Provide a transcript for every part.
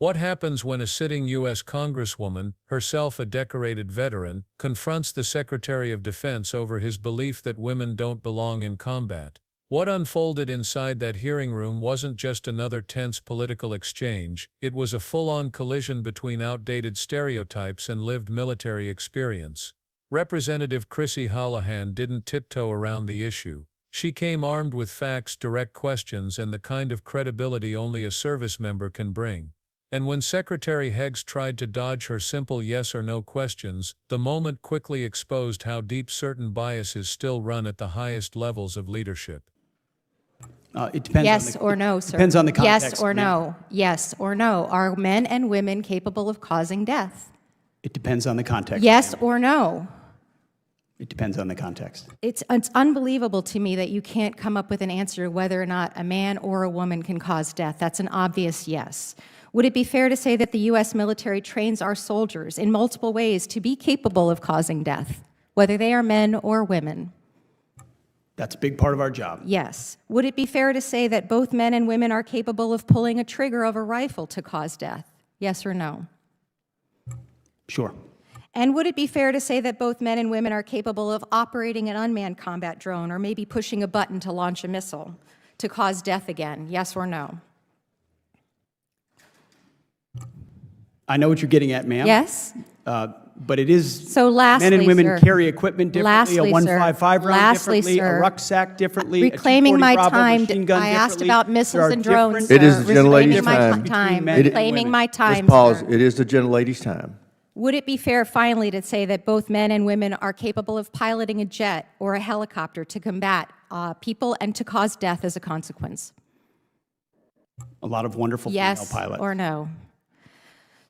What happens when a sitting U.S. Congresswoman, herself a decorated veteran, confronts the Secretary of Defense over his belief that women don't belong in combat? What unfolded inside that hearing room wasn't just another tense political exchange, it was a full-on collision between outdated stereotypes and lived military experience. Representative Chrissy Houlahan didn't tiptoe around the issue. She came armed with facts, direct questions, and the kind of credibility only a service member can bring. And when Secretary Hegseth tried to dodge her simple yes or no questions, the moment quickly exposed how deep certain biases still run at the highest levels of leadership. It depends Yes on or no, sir. Depends on the context. Yes or no. Yes or no. Are men and women capable of causing death? It depends on the context. Yes or no. It depends on the context. It's unbelievable to me that you can't come up with an answer whether or not a man or a woman can cause death. That's an obvious yes. Would it be fair to say that the U.S. military trains our soldiers in multiple ways to be capable of causing death, whether they are men or women? That's a big part of our job. Yes. Would it be fair to say that both men and women are capable of pulling a trigger of a rifle to cause death? Yes or no? Sure. And would it be fair to say that both men and women are capable of operating an unmanned combat drone or maybe pushing a button to launch a missile to cause death again? Yes or no? I know what you're getting at, ma'am. Yes? But it is, So lastly, men and women sir, carry equipment differently, lastly, a 155 sir, round lastly, differently, sir, a rucksack differently, reclaiming a my 240 Bravo time, machine gun I asked differently. about There missiles are and drones, different- sir. It is the gentlelady's Reclaiming my time. time. men and Reclaiming women. my Just time, pause. sir. It is the gentlelady's time. Would it be fair, finally, to say that both men and women are capable of piloting a jet or a helicopter to combat people and to cause death as a consequence? A lot of wonderful female Yes pilots. or no?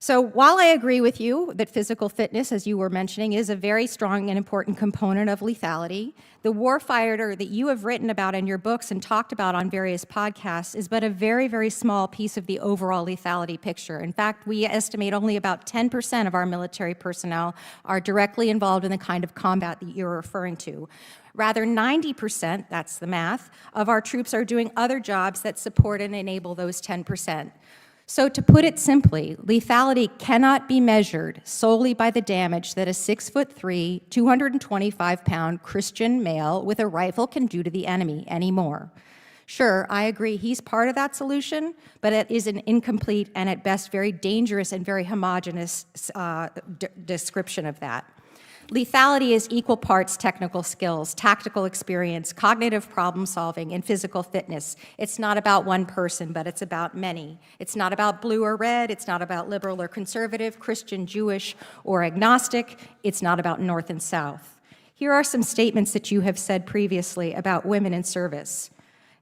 So while I agree with you that physical fitness, as you were mentioning, is a very strong and important component of lethality, the warfighter that you have written about in your books and talked about on various podcasts is but a very, very small piece of the overall lethality picture. In fact, we estimate only about 10% of our military personnel are directly involved in the kind of combat that you're referring to. Rather, 90%, that's the math, of our troops are doing other jobs that support and enable those 10%. So to put it simply, lethality cannot be measured solely by the damage that a 6'3", 225-pound Christian male with a rifle can do to the enemy anymore. Sure, I agree he's part of that solution, but it is an incomplete and at best very dangerous and very homogeneous description of that. Lethality is equal parts technical skills, tactical experience, cognitive problem solving, and physical fitness. It's not about one person, but it's about many. It's not about blue or red. It's not about liberal or conservative, Christian, Jewish, or agnostic. It's not about North and South. Here are some statements that you have said previously about women in service.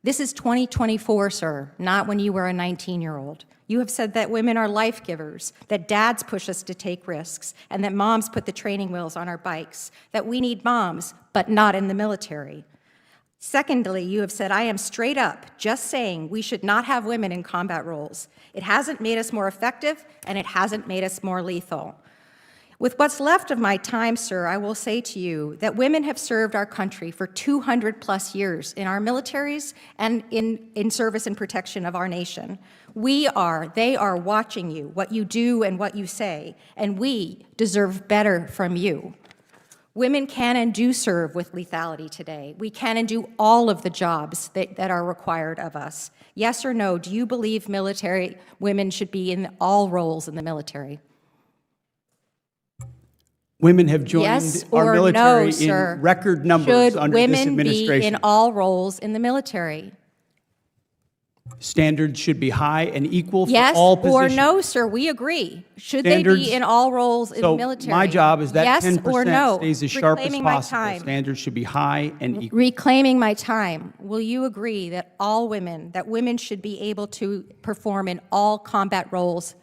This is 2024, sir, not when you were a 19-year-old. You have said that women are life givers, that dads push us to take risks, and that moms put the training wheels on our bikes, that we need moms, but not in the military. Secondly, you have said, I am straight up just saying we should not have women in combat roles. It hasn't made us more effective, and it hasn't made us more lethal. With what's left of my time, sir, I will say to you that women have served our country for 200 plus years in our militaries and in service and protection of our nation. They are watching you, what you do and what you say, and we deserve better from you. Women can and do serve with lethality today. We can and do all of the jobs that are required of us. Yes or no, do you believe military women should be in all roles in the military? Women have joined Yes our or military no, sir? in record numbers Should under this women be administration. in all roles in the military? Standards should be high and equal for Yes all or positions. no, sir? We agree. Should they Standards- be in all roles in the So military? my job is that yes 10% or no? stays as sharp as Reclaiming my possible. time. Standards should be high and equal. Reclaiming my time. Will you agree that that women should be able to perform in all combat roles,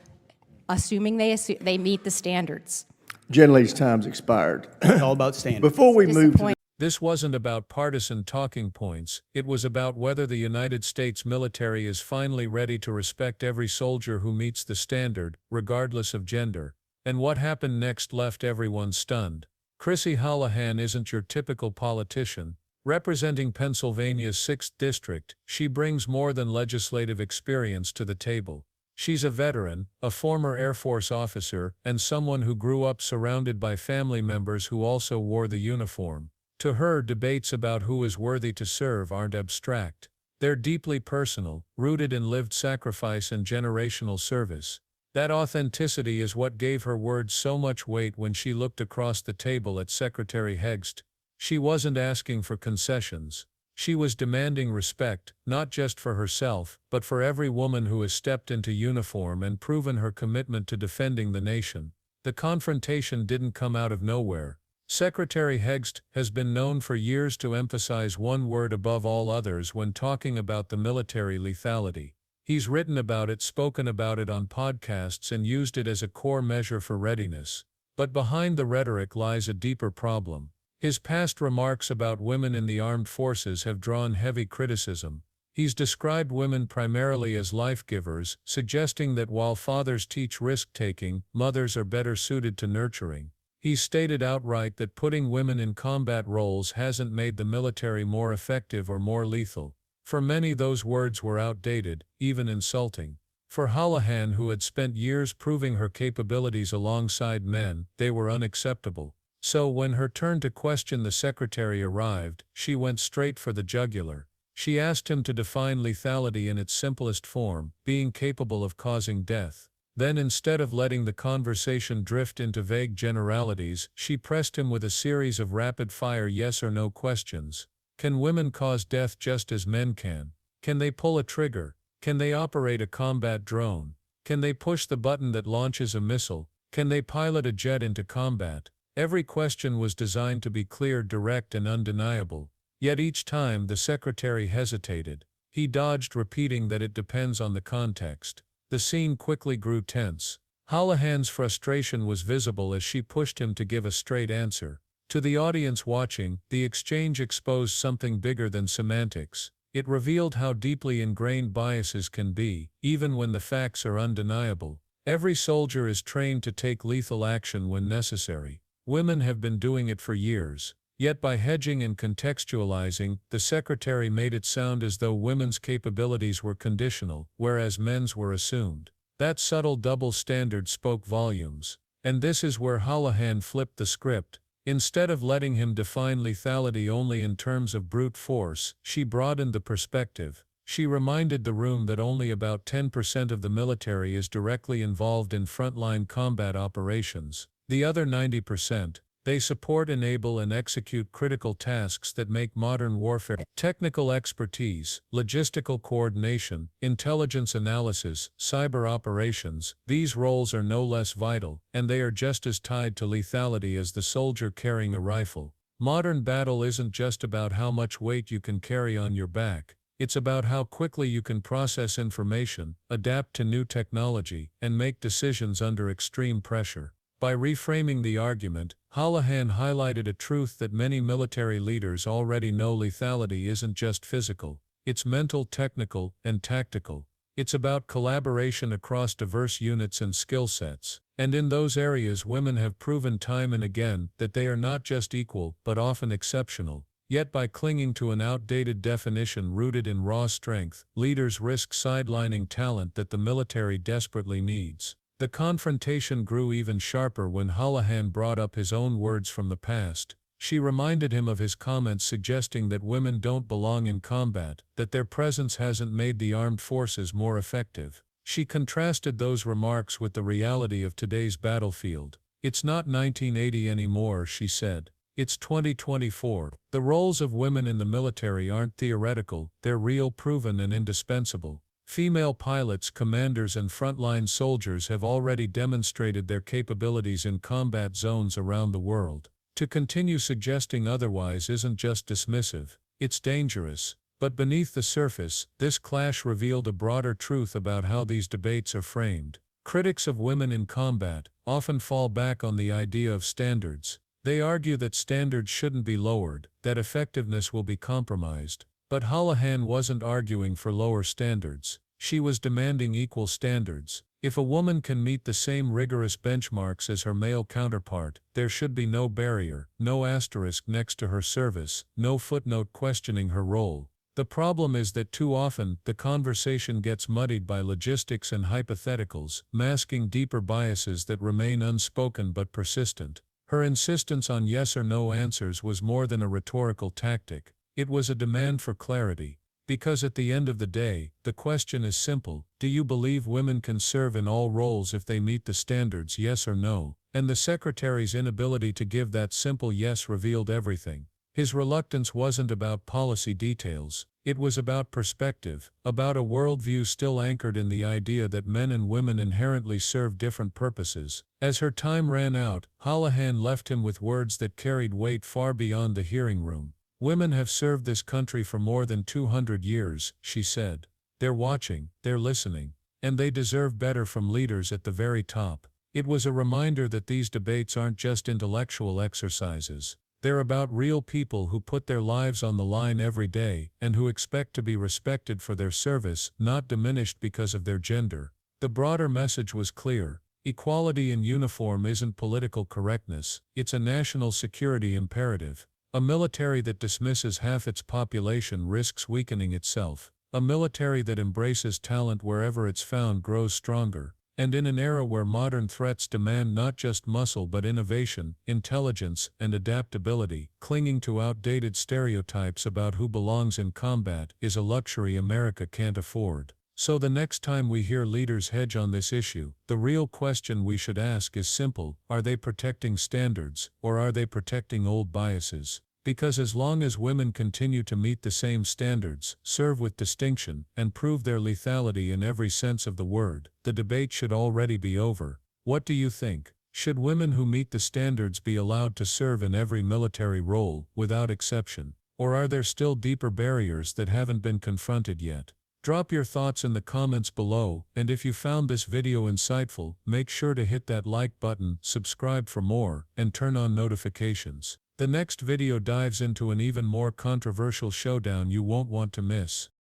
assuming they meet the standards? Gentlelady's time's expired. It's all about standards. Before we move to Disappointing. This wasn't about partisan talking points, it was about whether the United States military is finally ready to respect every soldier who meets the standard, regardless of gender. And what happened next left everyone stunned. Chrissy Houlahan isn't your typical politician. Representing Pennsylvania's 6th District, she brings more than legislative experience to the table. She's a veteran, a former Air Force officer, and someone who grew up surrounded by family members who also wore the uniform. To her, debates about who is worthy to serve aren't abstract. They're deeply personal, rooted in lived sacrifice and generational service. That authenticity is what gave her words so much weight when she looked across the table at Secretary Hegseth. She wasn't asking for concessions. She was demanding respect, not just for herself, but for every woman who has stepped into uniform and proven her commitment to defending the nation. The confrontation didn't come out of nowhere. Secretary Hegseth has been known for years to emphasize one word above all others when talking about the military lethality. He's written about it, spoken about it on podcasts, and used it as a core measure for readiness. But behind the rhetoric lies a deeper problem. His past remarks about women in the armed forces have drawn heavy criticism. He's described women primarily as life-givers, suggesting that while fathers teach risk-taking, mothers are better suited to nurturing. He's stated outright that putting women in combat roles hasn't made the military more effective or more lethal. For many, those words were outdated, even insulting. For Houlahan, who had spent years proving her capabilities alongside men, they were unacceptable. So when her turn to question the secretary arrived, she went straight for the jugular. She asked him to define lethality in its simplest form, being capable of causing death. Then, instead of letting the conversation drift into vague generalities, she pressed him with a series of rapid-fire yes or no questions. Can women cause death just as men can? Can they pull a trigger? Can they operate a combat drone? Can they push the button that launches a missile? Can they pilot a jet into combat? Every question was designed to be clear, direct, and undeniable. Yet each time the secretary hesitated. He dodged, repeating that it depends on the context. The scene quickly grew tense. Houlahan's frustration was visible as she pushed him to give a straight answer. To the audience watching, the exchange exposed something bigger than semantics. It revealed how deeply ingrained biases can be, even when the facts are undeniable. Every soldier is trained to take lethal action when necessary. Women have been doing it for years. Yet by hedging and contextualizing, the secretary made it sound as though women's capabilities were conditional, whereas men's were assumed. That subtle double standard spoke volumes. And this is where Houlahan flipped the script. Instead of letting him define lethality only in terms of brute force, she broadened the perspective. She reminded the room that only about 10% of the military is directly involved in frontline combat operations. The other 90%, they support, enable, and execute critical tasks that make modern warfare. Technical expertise, logistical coordination, intelligence analysis, cyber operations, these roles are no less vital, and they are just as tied to lethality as the soldier carrying a rifle. Modern battle isn't just about how much weight you can carry on your back. It's about how quickly you can process information, adapt to new technology, and make decisions under extreme pressure. By reframing the argument, Houlahan highlighted a truth that many military leaders already know: lethality isn't just physical. It's mental, technical, and tactical. It's about collaboration across diverse units and skill sets. And in those areas, women have proven time and again that they are not just equal, but often exceptional. Yet by clinging to an outdated definition rooted in raw strength, leaders risk sidelining talent that the military desperately needs. The confrontation grew even sharper when Houlahan brought up his own words from the past. She reminded him of his comments suggesting that women don't belong in combat, that their presence hasn't made the armed forces more effective. She contrasted those remarks with the reality of today's battlefield. It's not 1980 anymore, she said. It's 2024. The roles of women in the military aren't theoretical, they're real, proven, and indispensable. Female pilots, commanders, and frontline soldiers have already demonstrated their capabilities in combat zones around the world. To continue suggesting otherwise isn't just dismissive, it's dangerous. But beneath the surface, this clash revealed a broader truth about how these debates are framed. Critics of women in combat often fall back on the idea of standards. They argue that standards shouldn't be lowered, that effectiveness will be compromised. But Houlahan wasn't arguing for lower standards. She was demanding equal standards. If a woman can meet the same rigorous benchmarks as her male counterpart, there should be no barrier, no asterisk next to her service, no footnote questioning her role. The problem is that too often, the conversation gets muddied by logistics and hypotheticals, masking deeper biases that remain unspoken but persistent. Her insistence on yes or no answers was more than a rhetorical tactic. It was a demand for clarity. Because at the end of the day, the question is simple: do you believe women can serve in all roles if they meet the standards, yes or no? And the Secretary's inability to give that simple yes revealed everything. His reluctance wasn't about policy details. It was about perspective, about a worldview still anchored in the idea that men and women inherently serve different purposes. As her time ran out, Houlahan left him with words that carried weight far beyond the hearing room. "Women have served this country for more than 200 years, she said. They're watching, they're listening, and they deserve better from leaders at the very top." It was a reminder that these debates aren't just intellectual exercises. They're about real people who put their lives on the line every day and who expect to be respected for their service, not diminished because of their gender. The broader message was clear. Equality in uniform isn't political correctness, it's a national security imperative. A military that dismisses half its population risks weakening itself. A military that embraces talent wherever it's found grows stronger. And in an era where modern threats demand not just muscle but innovation, intelligence, and adaptability, clinging to outdated stereotypes about who belongs in combat is a luxury America can't afford. So the next time we hear leaders hedge on this issue, the real question we should ask is simple: are they protecting standards, or are they protecting old biases? Because as long as women continue to meet the same standards, serve with distinction, and prove their lethality in every sense of the word, the debate should already be over. What do you think? Should women who meet the standards be allowed to serve in every military role, without exception? Or are there still deeper barriers that haven't been confronted yet? Drop your thoughts in the comments below, and if you found this video insightful, make sure to hit that like button, subscribe for more, and turn on notifications. The next video dives into an even more controversial showdown you won't want to miss.